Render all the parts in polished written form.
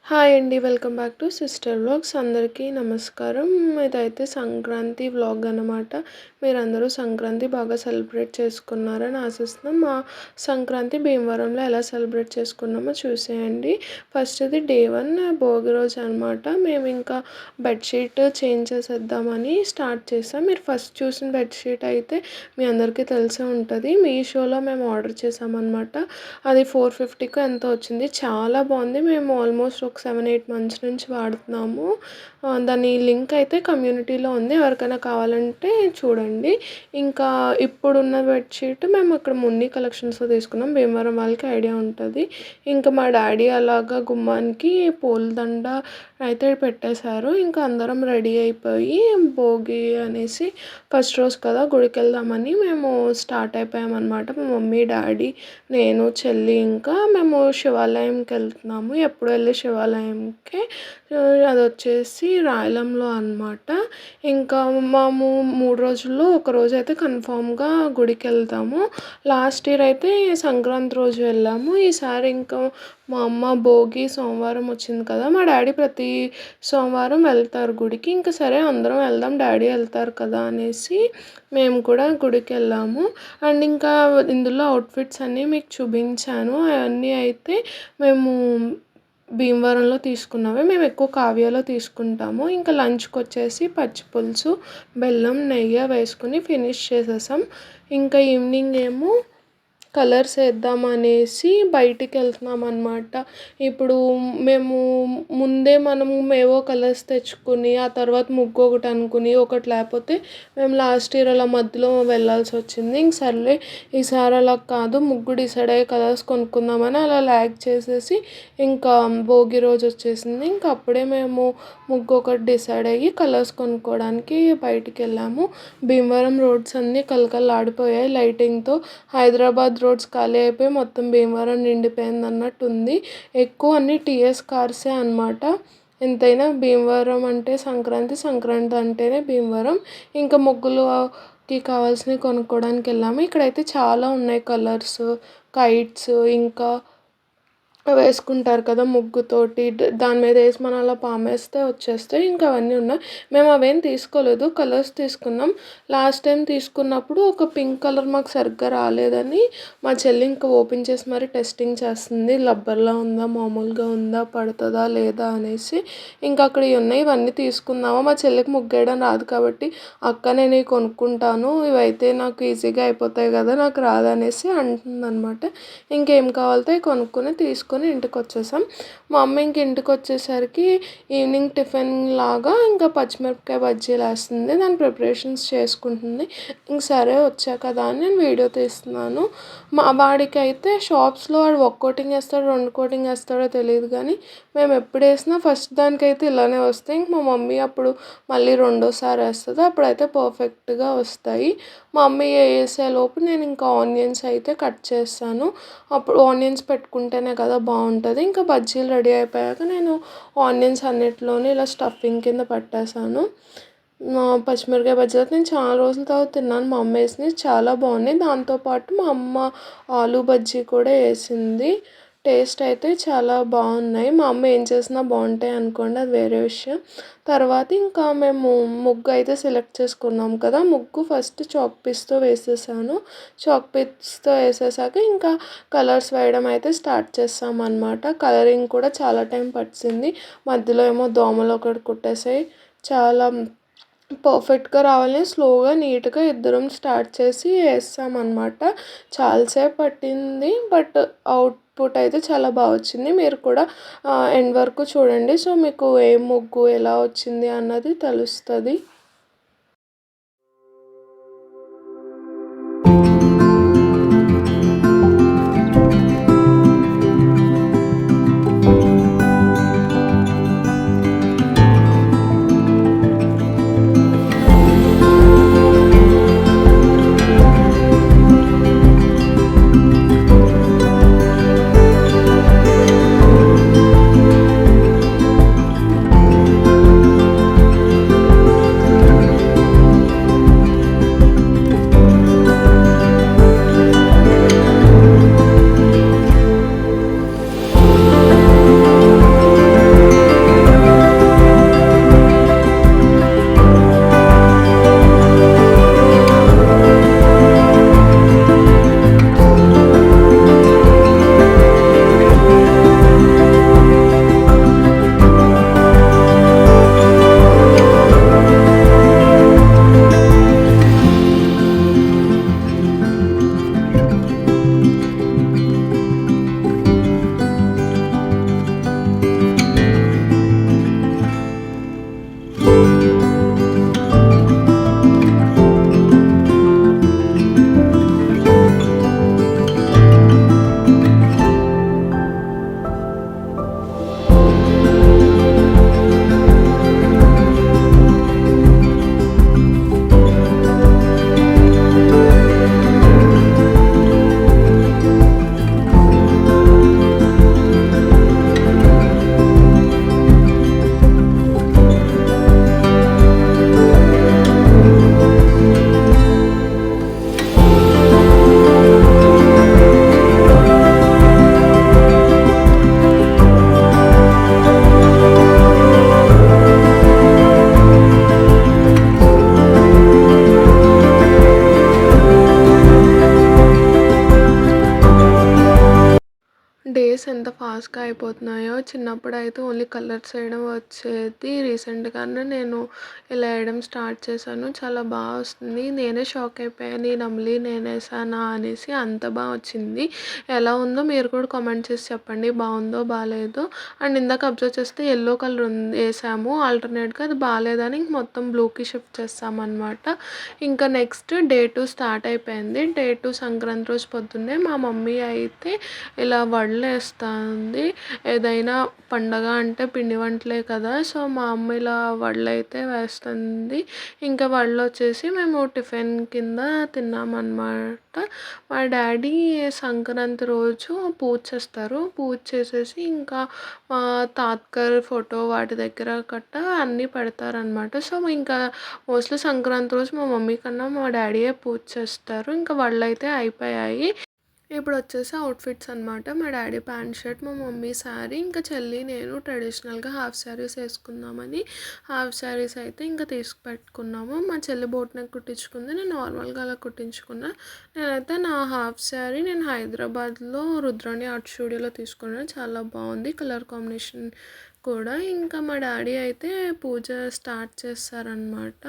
Hi అండి. Welcome back to sister vlogs. అందరికీ నమస్కారం. ఇదైతే సంక్రాంతి వ్లాగ్ అనమాట. మీరందరూ సంక్రాంతి బాగా సెలబ్రేట్ చేసుకున్నారని ఆశిస్తున్నాం. మా సంక్రాంతి భీమవరంలో ఎలా సెలబ్రేట్ చేసుకున్నామో చూసేయండి. ఫస్ట్ది డే 1 భోగి రోజు అనమాట. మేము ఇంకా బెడ్షీట్ చేంజ్ చేసేద్దామని స్టార్ట్ చేసాం. మీరు ఫస్ట్ చూసిన బెడ్షీట్ అయితే మీ అందరికీ తెలిసే ఉంటుంది. మీషోలో మేము ఆర్డర్ చేసామన్నమాట. అది 450కో ఎంతో వచ్చింది. చాలా బాగుంది. మేము ఆల్మోస్ట్ ఒక 7-8 మంత్స్ నుంచి వాడుతున్నాము. దాని లింక్ అయితే కమ్యూనిటీలో ఉంది. ఎవరికైనా కావాలంటే చూడండి. ఇంకా ఇప్పుడున్న బెడ్షీట్ మేము ఇక్కడ మున్ని కలెక్షన్స్లో తీసుకున్నాం. భీమవరం వాళ్ళకి ఐడియా ఉంటుంది. ఇంకా మా డాడీ అలాగా గుమ్మానికి పూలదండ అయితే పెట్టేశారు. ఇంకా అందరం రెడీ అయిపోయి భోగి అనేసి ఫస్ట్ రోజు కదా గుడికి వెళ్దామని మేము స్టార్ట్ అయిపోయామన్నమాట. మా మమ్మీ, డాడీ, నేను, చెల్లి ఇంకా మేము శివాలయంకి వెళ్తున్నాము. ఎప్పుడు వెళ్ళే శివాలయంకి అది వచ్చేసి రాయలంలో అనమాట. ఇంకా మేము 3 రోజుల్లో ఒక రోజు అయితే కన్ఫామ్గా గుడికి వెళ్తాము. లాస్ట్ ఇయర్ అయితే సంక్రాంతి రోజు వెళ్ళాము. ఈసారి ఇంకా మా అమ్మ భోగి సోమవారం వచ్చింది కదా, మా డాడీ ప్రతి సోమవారం వెళ్తారు గుడికి. ఇంకా సరే అందరం వెళ్దాం, డాడీ వెళ్తారు కదా అనేసి మేము కూడా గుడికి వెళ్ళాము. అండ్ ఇంకా ఇందులో అవుట్ఫిట్స్ అన్నీ మీకు చూపించాను. అవన్నీ అయితే మేము భీమవరంలో తీసుకున్నాము. మేము ఎక్కువ కావ్యాలో తీసుకుంటాము. ఇంకా లంచ్కి వచ్చేసి పచ్చి పులుసు, బెల్లం, నెయ్యి వేసుకుని ఫినిష్ చేసేసాం. ఇంకా ఈవినింగ్ ఏమో కలర్స్ వేద్దామనేసి బయటికి వెళ్తున్నాం అనమాట. ఇప్పుడు మేము ముందే ఏవో కలర్స్ తెచ్చుకుని ఆ తర్వాత ముగ్గు ఒకటి అనుకుని ఒకటి లేకపోతే మేము లాస్ట్ ఇయర్ అలా మధ్యలో వెళ్ళాల్సి వచ్చింది. ఇంక సర్లే ఈసారి అలా కాదు, ముగ్గు డిసైడ్ అయ్యే కలర్స్ కొనుక్కుందామని అలా ల్యాగ్ చేసేసి ఇంకా భోగి రోజు వచ్చేసింది. ఇంకా అప్పుడే మేము ముగ్గు ఒకటి డిసైడ్ అయ్యి కలర్స్ కొనుక్కోవడానికి బయటికి వెళ్ళాము. భీమవరం రోడ్స్ అన్నీ కలకలాడిపోయాయి లైటింగ్తో. హైదరాబాద్ రోడ్స్ ఖాళీ అయిపోయి మొత్తం భీమవరం నిండిపోయింది అన్నట్టు ఉంది. ఎక్కువ అన్ని టీఎస్ కార్సే అనమాట. ఎంతైనా భీమవరం అంటే సంక్రాంతి, సంక్రాంతి అంటేనే భీమవరం. ఇంకా ముగ్గులుకి కావాల్సినవి కొనుక్కోవడానికి వెళ్ళాము. ఇక్కడైతే చాలా ఉన్నాయి కలర్స్, కైట్స్, ఇంకా వేసుకుంటారు కదా ముగ్గుతోటి, దాని మీద వేసి మనం అలా పామేస్తే వచ్చేస్తాయి. ఇంకా అవన్నీ ఉన్నాయి. మేము అవేం తీసుకోలేదు, కలర్స్ తీసుకున్నాం. లాస్ట్ టైం తీసుకున్నప్పుడు ఒక పింక్ కలర్ మాకు సరిగ్గా రాలేదని మా చెల్లి ఇంకా ఓపెన్ చేసి మరి టెస్టింగ్ చేస్తుంది. రబ్బర్లా ఉందా, మామూలుగా ఉందా, పడుతుందా లేదా అనేసి. ఇంకా అక్కడ ఉన్నాయి, ఇవన్నీ తీసుకుందామా. మా చెల్లికి ముగ్గేయడం రాదు కాబట్టి అక్క నేను ఇవి కొనుక్కుంటాను, ఇవైతే నాకు ఈజీగా అయిపోతాయి కదా, నాకు రాదనేసి అంటుందన్నమాట. ఇంకేం కావాలితే కొనుక్కొని తీసుకొని ఇంటికి వచ్చేసాం. మా అమ్మ ఇంక ఇంటికి వచ్చేసరికి ఈవినింగ్ టిఫిన్ లాగా ఇంకా పచ్చిమిరపకాయ బజ్జీలు వేస్తుంది. దాని ప్రిపరేషన్స్ చేసుకుంటుంది. ఇంక సరే వచ్చా కదా అని నేను వీడియో తీస్తున్నాను. మా వాడికి అయితే షాప్స్లో వాడు 1 కోటింగ్ వేస్తాడో 2 కోటింగ్ వేస్తాడో తెలియదు, కానీ మేము ఎప్పుడు వేసినా ఫస్ట్ దానికైతే ఇలానే వస్తాయి. ఇంక మా మమ్మీ అప్పుడు మళ్ళీ రెండోసారి వేస్తుంది, అప్పుడైతే పర్ఫెక్ట్గా వస్తాయి. మా మమ్మీ వేసేలోపు నేను ఇంకా ఆనియన్స్ అయితే కట్ చేస్తాను. అప్పుడు ఆనియన్స్ పెట్టుకుంటేనే కదా బాగుంటుంది. ఇంకా బజ్జీలు రెడీ అయిపోయాక నేను ఆనియన్స్ అన్నిటిలోని ఇలా స్టఫింగ్ కింద పట్టేసాను. పచ్చిమిరకాయ బజ్జీలు అయితే నేను చాలా రోజుల తర్వాత తిన్నాను. మా అమ్మ వేసినవి చాలా బాగున్నాయి. దాంతోపాటు మా అమ్మ ఆలు బజ్జీ కూడా వేసింది. టేస్ట్ అయితే చాలా బాగున్నాయి. మా అమ్మ ఏం చేసినా బాగుంటాయి అనుకోండి, అది వేరే విషయం. తర్వాత ఇంకా మేము ముగ్గు అయితే సెలెక్ట్ చేసుకున్నాం కదా, ముగ్గు ఫస్ట్ చాక్ పీస్తో వేసేసాను. చాక్ పీస్తో వేసేసాక ఇంకా కలర్స్ వేయడం అయితే స్టార్ట్ చేస్తామన్నమాట. కలరింగ్ కూడా చాలా టైం పట్టింది. మధ్యలో ఏమో దోమలు ఒకటి కుట్టేసాయి. చాలా పర్ఫెక్ట్గా రావాలని స్లోగా నీట్గా ఇద్దరం స్టార్ట్ చేసి వేస్తామన్నమాట. చాలాసేపు పట్టింది, బట్ అవుట్పుట్ అయితే చాలా బాగా వచ్చింది. మీరు కూడా ఎండ్ వరకు చూడండి, సో మీకు ఏ ముగ్గు ఎలా వచ్చింది అన్నది తెలుస్తుంది. ఫాస్ట్‌గా అయిపోతున్నాయో. చిన్నప్పుడైతే ఓన్లీ కలర్స్ వేయడం వచ్చేది. రీసెంట్‌గానే నేను ఇలా వేయడం స్టార్ట్ చేశాను. చాలా వస్తుంది. నేనే షాక్ అయిపోయాను. ఈ నెమలి నేనేసానా అనేసి అంత వచ్చింది. ఎలా ఉందో మీరు కూడా కామెంట్ చేసి చెప్పండి. బాగుందో బాలేదో. అండ్ ఇందాక అబ్జర్వ్ చేస్తే యెల్లో కలర్ వేసాము ఆల్టర్నేట్‌గా. అది బాలేదని మొత్తం బ్లూకి షిఫ్ట్ చేసామన్నమాట. ఇంకా నెక్స్ట్ డే 2 స్టార్ట్ అయిపోయింది. డే 2 సంక్రాంతి రోజు పొద్దున్నే మా మమ్మీ అయితే ఇలా వడలేస్తుంది. ఏదైనా పండగ అంటే పిండి వంటలే కదా! సో, మా అమ్మ ఇలా వడలైతే వేస్తుంది. ఇంకా వడలొచ్చేసి మేము టిఫిన్ కింద తిన్నామన్నమాట. మా డ్యాడీ సంక్రాంతి రోజు పూజ చేస్తారు. పూజ చేసేసి ఇంకా తాతగారి ఫోటో వాటి దగ్గర అన్నీ పెడతారనమాట. సో, ఇంకా మోస్ట్‌లీ సంక్రాంతి రోజు మా మమ్మీ కన్నా మా డ్యాడీయే పూజ చేస్తారు. ఇంకా వడలైతే అయిపోయాయి. ఇప్పుడొచ్చేసి అవుట్‌ఫిట్స్ అనమాట. మా డ్యాడీ ప్యాంట్ షర్ట్, మా మమ్మీ శారీ, ఇంకా చెల్లి నేను ట్రెడిషనల్‌గా హాఫ్ శారీస్ వేసుకుందామని హాఫ్ శారీస్ అయితే ఇంకా తీసుకు పెట్టుకున్నాము. మా చెల్లి బోట్ నెక్ కుట్టించుకుంది. నేను నార్మల్‌గా అలా కుట్టించుకున్నా. నేనైతే నా హాఫ్ శారీ నేను హైదరాబాద్‌లో రుద్రాణి ఆర్ట్ స్టూడియోలో తీసుకున్నాను. చాలా బాగుంది కలర్ కాంబినేషన్ కూడా. ఇంకా మా డ్యాడీ అయితే పూజ స్టార్ట్ చేస్తారనమాట.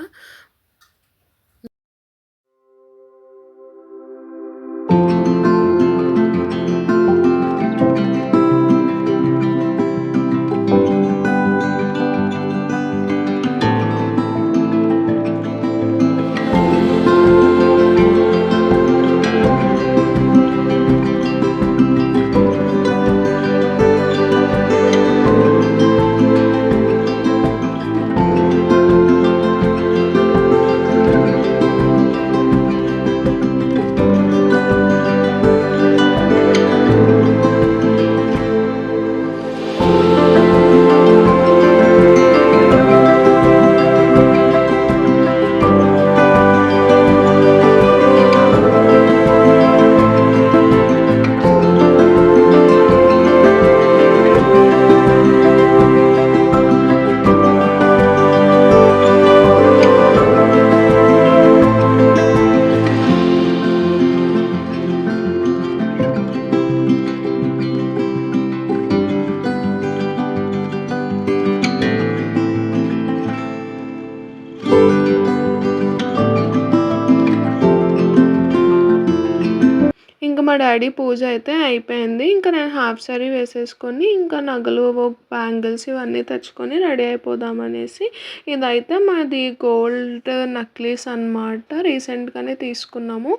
ఇంకా మా డ్యాడీ పూజ అయితే అయిపోయింది. ఇంకా నేను హాఫ్ శారీ వేసేసుకొని ఇంకా నగలు, బ్యాంగిల్స్ ఇవన్నీ తెచ్చుకొని రెడీ అయిపోదామనేసి. ఇదైతే మాది గోల్డ్ నక్లీస్ అనమాట. రీసెంట్‌గానే తీసుకున్నాము.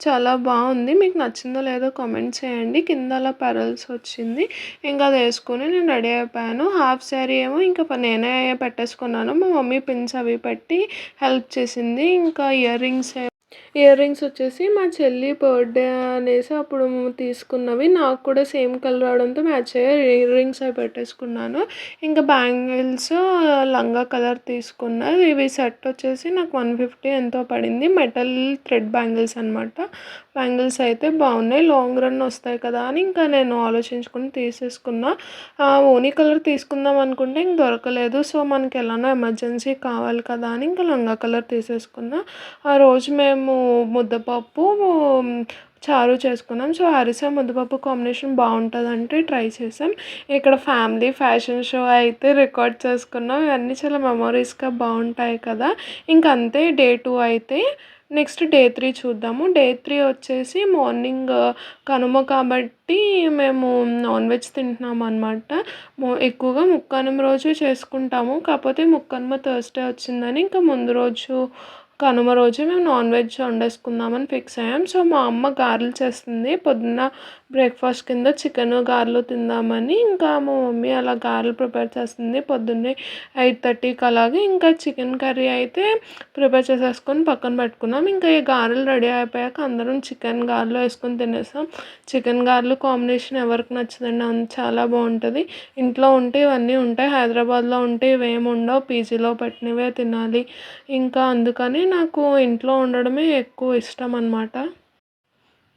చాలా బాగుంది. మీకు నచ్చిందో లేదో కామెంట్ చేయండి. కింద అలా పెరల్స్ వచ్చింది. ఇంకా అది వేసుకొని నేను రెడీ అయిపోయాను. హాఫ్ శారీ ఏమో ఇంకా నేనే పెట్టేసుకున్నాను. మా మమ్మీ పిన్స్ అవి పెట్టి హెల్ప్ చేసింది. ఇంకా ఇయర్ రింగ్స్ వచ్చేసి మా చెల్లి బర్త్డే అనేసి అప్పుడు తీసుకున్నవి. నాకు కూడా సేమ్ కలర్ రావడంతో మ్యాచ్ అయ్యాయి. ఇయర్ రింగ్స్ అవి పెట్టేసుకున్నాను. ఇంకా బ్యాంగిల్స్ లంగా కలర్ తీసుకున్నా. ఇవి సెట్ వచ్చేసి నాకు 150 ఎంతో పడింది. మెటల్ థ్రెడ్ బ్యాంగిల్స్ అనమాట. బ్యాంగిల్స్ అయితే బాగున్నాయి. లాంగ్ రన్ వస్తాయి కదా అని ఇంకా నేను ఆలోచించుకుని తీసేసుకున్నా. ఓనీ కలర్ తీసుకుందాం అనుకుంటే ఇంక దొరకలేదు. సో, మనకి ఎలానో ఎమర్జెన్సీ కావాలి కదా అని ఇంకా లంగా కలర్ తీసేసుకున్నా. ఆ రోజు మేము ముద్దపప్పు చారు చేసుకున్నాం. సో, అరిసె ముద్దపప్పు కాంబినేషన్ బాగుంటుందంటే ట్రై చేసాం. ఇక్కడ ఫ్యామిలీ ఫ్యాషన్ షో అయితే రికార్డ్ చేసుకున్నాం. ఇవన్నీ చాలా మెమోరీస్గా బాగుంటాయి కదా. ఇంక అంతే డే 2 అయితే. నెక్స్ట్ డే 3 చూద్దాము. డే 3 వచ్చేసి మార్నింగ్ కనుమ కాబట్టి మేము నాన్ వెజ్ తింటున్నాం అనమాట. ఎక్కువగా ముక్కనుమ రోజు చేసుకుంటాము. కాకపోతే ముక్కనుమ థర్స్డే వచ్చిందని ఇంకా ముందు రోజు కనుమ రోజు మేము నాన్ వెజ్ వండేసుకుందామని ఫిక్స్ అయ్యాం. సో, మా అమ్మ గారెలు చేస్తుంది. పొద్దున్న బ్రేక్ఫాస్ట్ కింద చికెన్ గారెలు తిందామని ఇంకా మా మమ్మీ అలా గారెలు ప్రిపేర్ చేస్తుంది. పొద్దున్నే 8:30కి అలాగే. ఇంకా చికెన్ కర్రీ అయితే ప్రిపేర్ చేసేసుకొని పక్కన పెట్టుకున్నాం. ఇంకా ఈ గారెలు రెడీ అయిపోయాక అందరం చికెన్ గారెలు వేసుకొని తినేసాం. చికెన్ గారెలు కాంబినేషన్ ఎవరికి నచ్చదండి. చాలా బాగుంటుంది. ఇంట్లో ఉంటే ఇవన్నీ ఉంటాయి. హైదరాబాద్లో ఉంటే ఇవేమి ఉండవు. పీజీలో పెట్టినవే తినాలి. ఇంకా అందుకని నాకు ఇంట్లో ఉండడమే ఎక్కువ ఇష్టం అనమాట.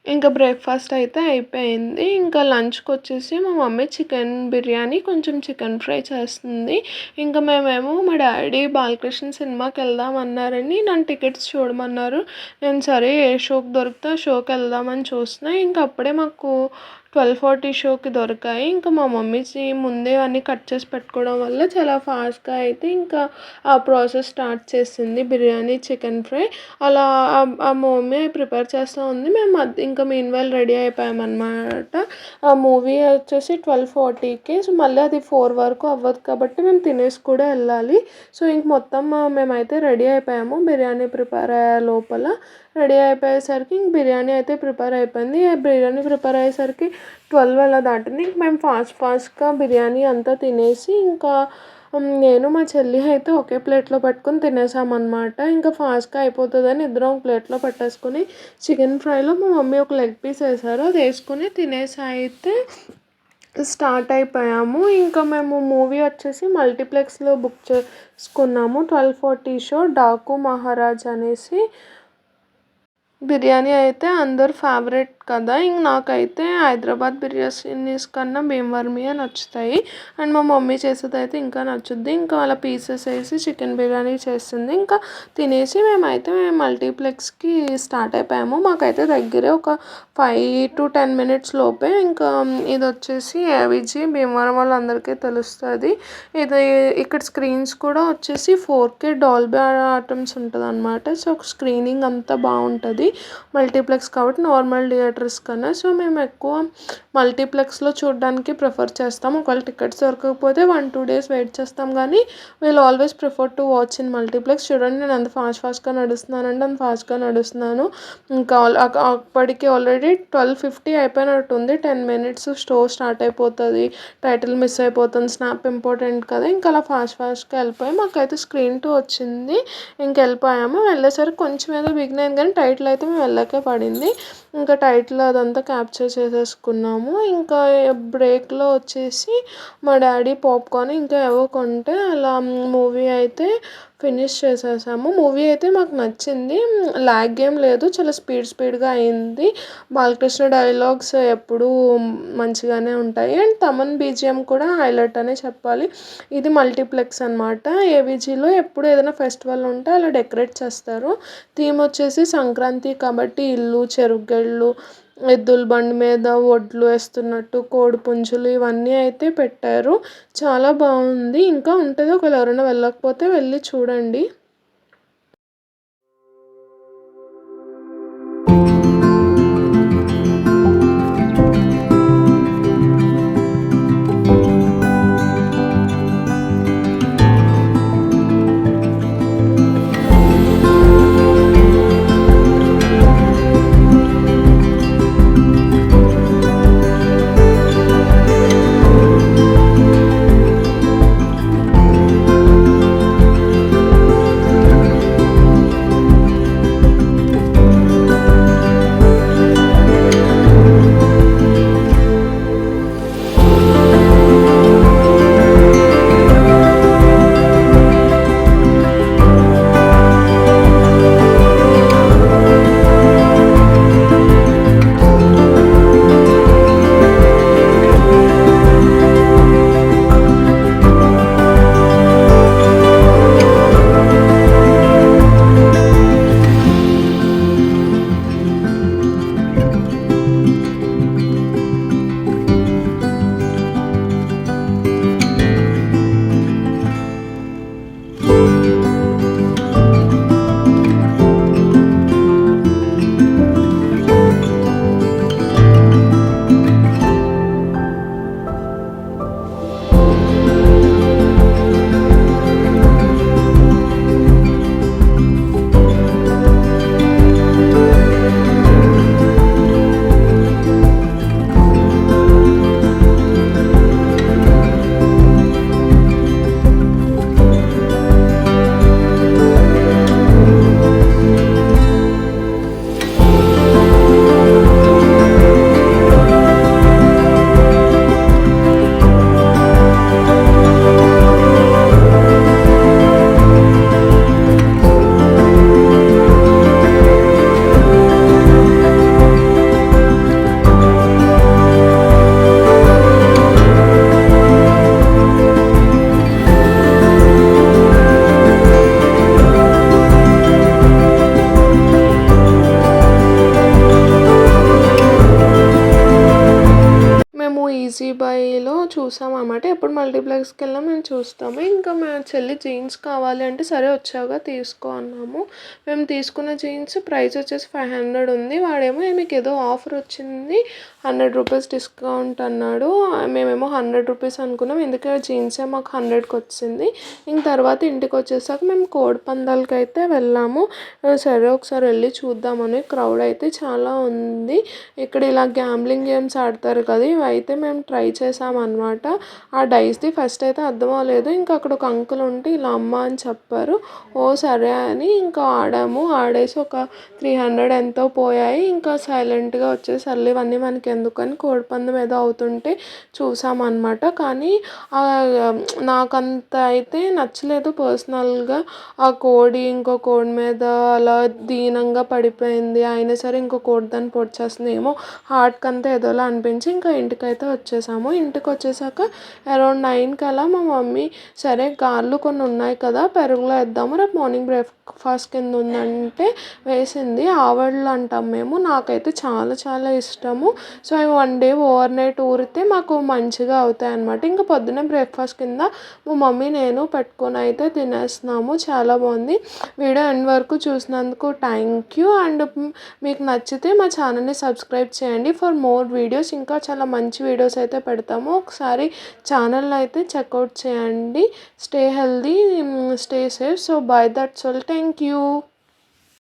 ఇంకా బ్రేక్ఫాస్ట్ అయితే అయిపోయింది. ఇంకా లంచ్కి వచ్చేసి మా మమ్మీ చికెన్ బిర్యానీ కొంచెం చికెన్ ఫ్రై చేస్తుంది. ఇంకా మేమేమో మా డాడీ బాలకృష్ణ సినిమాకి వెళ్దాం అన్నారని నన్ను టికెట్స్ చూడమన్నారు. నేను సరే ఏ షోకి దొరికితే ఆ షోకి వెళ్దామని చూస్తున్నా. ఇంకా అప్పుడే మాకు 12:40 షోకి దొరికాయి. ఇంకా మా మమ్మీకి ముందే అన్నీ కట్ చేసి పెట్టుకోవడం వల్ల చాలా ఫాస్ట్‌గా అయితే ఇంకా ఆ ప్రాసెస్ స్టార్ట్ చేసింది. బిర్యానీ, చికెన్ ఫ్రై అలా మా మమ్మీ ప్రిపేర్ చేస్తూ ఉంది. మేము ఇంకా మీన్‌వైల్ రెడీ అయిపోయామన్నమాట. ఆ మూవీ వచ్చేసి 12:40కి. సో, మళ్ళీ అది 4 వరకు అవ్వదు కాబట్టి మేము తినేసి కూడా వెళ్ళాలి. సో, ఇంక మొత్తం మేమైతే రెడీ అయిపోయాము. బిర్యానీ ప్రిపేర్ అయ్యే లోపల రెడీ అయిపోయేసరికి ఇంక బిర్యానీ అయితే ప్రిపేర్ అయిపోయింది. బిర్యానీ ప్రిపేర్ అయ్యేసరికి 12 అలా దాటింది. ఇంక మేము ఫాస్ట్‌గా బిర్యానీ అంతా తినేసి ఇంకా నేను మా చెల్లి అయితే ఒకే ప్లేట్‌లో పెట్టుకొని తినేసామన్నమాట. ఇంకా ఫాస్ట్‌గా అయిపోతుందని ఇద్దరం ఒక ప్లేట్‌లో పెట్టేసుకొని చికెన్ ఫ్రైలో మా మమ్మీ ఒక లెగ్ పీస్ వేశారు. అది వేసుకొని తినేసి అయితే స్టార్ట్ అయిపోయాము. ఇంకా మేము మూవీ వచ్చేసి మల్టీప్లెక్స్‌లో బుక్ చేసుకున్నాము. 12:40 షో 'డాకు మహారాజ్' అనేసి. బిర్యానీ అయితే అందరు ఫేవరెట్ కదా. ఇంక నాకైతే హైదరాబాద్ బిర్యానీస్ కన్నా భీమవరమియే నచ్చుతాయి. అండ్ మా మమ్మీ చేసేదైతే ఇంకా నచ్చుద్ది. ఇంకా అలా పీసెస్ వేసి చికెన్ బిర్యానీ చేస్తుంది. ఇంకా తినేసి మేమైతే మల్టీప్లెక్స్కి స్టార్ట్ అయిపోయాము. మాకైతే దగ్గరే ఒక 5 to 10 మినిట్స్ లోపే. ఇంకా ఇది వచ్చేసి ఏవిజీ భీమవరం వాళ్ళందరికీ తెలుస్తుంది. ఇది ఇక్కడ స్క్రీన్స్ కూడా వచ్చేసి 4K డాల్బీ అటమ్స్ ఉంటుంది అనమాట. సో స్క్రీనింగ్ అంతా బాగుంటుంది మల్టీప్లెక్స్ కాబట్టి నార్మల్ థియేటర్స్ కన్నా. సో మేము ఎక్కువ మల్టీప్లెక్స్లో చూడడానికి ప్రిఫర్ చేస్తాం. ఒకవేళ టికెట్స్ దొరకకపోతే 1-2 days వెయిట్ చేస్తాం, కానీ wheel always prefer to watch in multiplex. చూడండి నేను అంత ఫాస్ట్గా నడుస్తున్నానంటే అంత ఫాస్ట్గా నడుస్తున్నాను. ఇంకా అప్పటికి ఆల్రెడీ 12:50 అయిపోయినట్టుంది. 10 minutes షో స్టార్ట్ అయిపోతుంది, టైటిల్ మిస్ అయిపోతుంది, స్నాప్ ఇంపార్టెంట్ కదా. ఇంకా అలా ఫాస్ట్గా వెళ్ళిపోయి మాకైతే స్క్రీన్ 2 వచ్చింది. ఇంక వెళ్ళిపోయాము. వెళ్ళేసరికి కొంచెం ఏదో బిగిన్ కానీ టైటిల్ అయితే మేము వెళ్ళకే పడింది. ఇంకా టైటిల్ అదంతా క్యాప్చర్ చేసేసుకున్నాము. ఇంకా బ్రేక్లో వచ్చేసి మా డాడీ పాప్కార్న్ ఇంకా ఏవో కొంటే అలా మూవీ అయితే ఫినిష్ చేసేసాము. మూవీ అయితే మాకు నచ్చింది. లాగ్ ఏం లేదు, చాలా స్పీడ్గా అయింది. బాలకృష్ణ డైలాగ్స్ ఎప్పుడూ మంచిగానే ఉంటాయి. అండ్ తమన్ బీజిఎం కూడా హైలైట్ అనే చెప్పాలి. ఇది మల్టీప్లెక్స్ అనమాట. ఏవిజీలో ఎప్పుడు ఏదైనా ఫెస్టివల్ ఉంటే అలా డెకరేట్ చేస్తారు. థీమ్ వచ్చేసి సంక్రాంతి కాబట్టి ఇల్లు, చెరుగళ్ళు, ఎద్దుల బండి మీద ఒడ్లు వేస్తున్నట్టు కోడి పుంజులు ఇవన్నీ అయితే పెట్టారు. చాలా బాగుంది. ఇంకా ఉంటుంది, ఒకవేళ ఎవరైనా వెళ్ళకపోతే వెళ్ళి చూడండి. చూసామన్నమాట. ఎప్పుడు మల్టీప్లెక్స్‌కి వెళ్ళినా మేము చూస్తాము. ఇంకా మా చెల్లి జీన్స్ కావాలి అంటే సరే వచ్చావుగా తీసుకో అన్నాము. మేము తీసుకున్న జీన్స్ ప్రైస్ వచ్చేసి 500 ఉంది. వాడేమో మీకు ఏదో ఆఫర్ వచ్చింది, 100 రూపీస్ డిస్కౌంట్ అన్నాడు. మేమేమో 100 రూపీస్ అనుకున్నాం. ఎందుకంటే జీన్సే మాకు 100కి వచ్చింది. ఇంక తర్వాత ఇంటికి వచ్చేసాక మేము కోడి పందాలకి అయితే వెళ్ళాము. సరే ఒకసారి వెళ్ళి చూద్దామని. క్రౌడ్ అయితే చాలా ఉంది. ఇక్కడ ఇలా గ్యాంబ్లింగ్ గేమ్స్ ఆడతారు కదా, ఇవైతే మేము ట్రై చేసామన్నమాట. ఆ డైస్ది ఫస్ట్ అయితే అర్థం అవ్వలేదు. ఇంకా అక్కడ ఒక అంకుల్ ఉంటే ఇలా అమ్మ అని చెప్పారు. ఓ సరే అని ఇంకా ఆడాము. ఆడేసి ఒక 300 ఎంతో పోయాయి. ఇంకా సైలెంట్గా వచ్చేసి సర్లే ఇవన్నీ మనకి ఎందుకని కోడిపందం ఏదో అవుతుంటే చూసామన్నమాట. కానీ నాకంత అయితే నచ్చలేదు పర్సనల్గా. ఆ కోడి ఇంకో కోడి మీద అలా దీనంగా పడిపోయింది. అయినా సరే ఇంకో కోడి దాన్ని పొడిచేస్తుంది. ఏమో హార్ట్కి అంతా ఏదోలా అనిపించి ఇంకా ఇంటికైతే వచ్చేసాము. ఇంటికి వచ్చేసాక అరౌండ్ 9కి అలా మా మమ్మీ సరే గారెలు కొన్ని ఉన్నాయి కదా పెరుగులో వేద్దాము, రేపు మార్నింగ్ బ్రేక్ఫాస్ట్ కింద ఉందంటే వేసింది. ఆవడలు అంటాం మేము. నాకైతే చాలా చాలా ఇష్టము. సో అవి 1 డే ఓవర్ నైట్ ఊరితే మాకు మంచిగా అవుతాయి అన్నమాట. ఇంకా పొద్దున్నే బ్రేక్ఫాస్ట్ కింద మా మమ్మీ నేను పెట్టుకొని అయితే తినేస్తున్నాము. చాలా బాగుంది. వీడియో ఎండ్ వరకు చూసినందుకు థ్యాంక్ యూ. అండ్ మీకు నచ్చితే మా ఛానల్ని సబ్స్క్రైబ్ చేయండి ఫర్ మోర్ వీడియోస్. ఇంకా చాలా మంచి వీడియోస్ అయితే పెడతాము. ఒకసారి ఛానల్ని అయితే చెక్అవుట్ చేయండి. Stay healthy, stay safe. So by that's all. Thank you.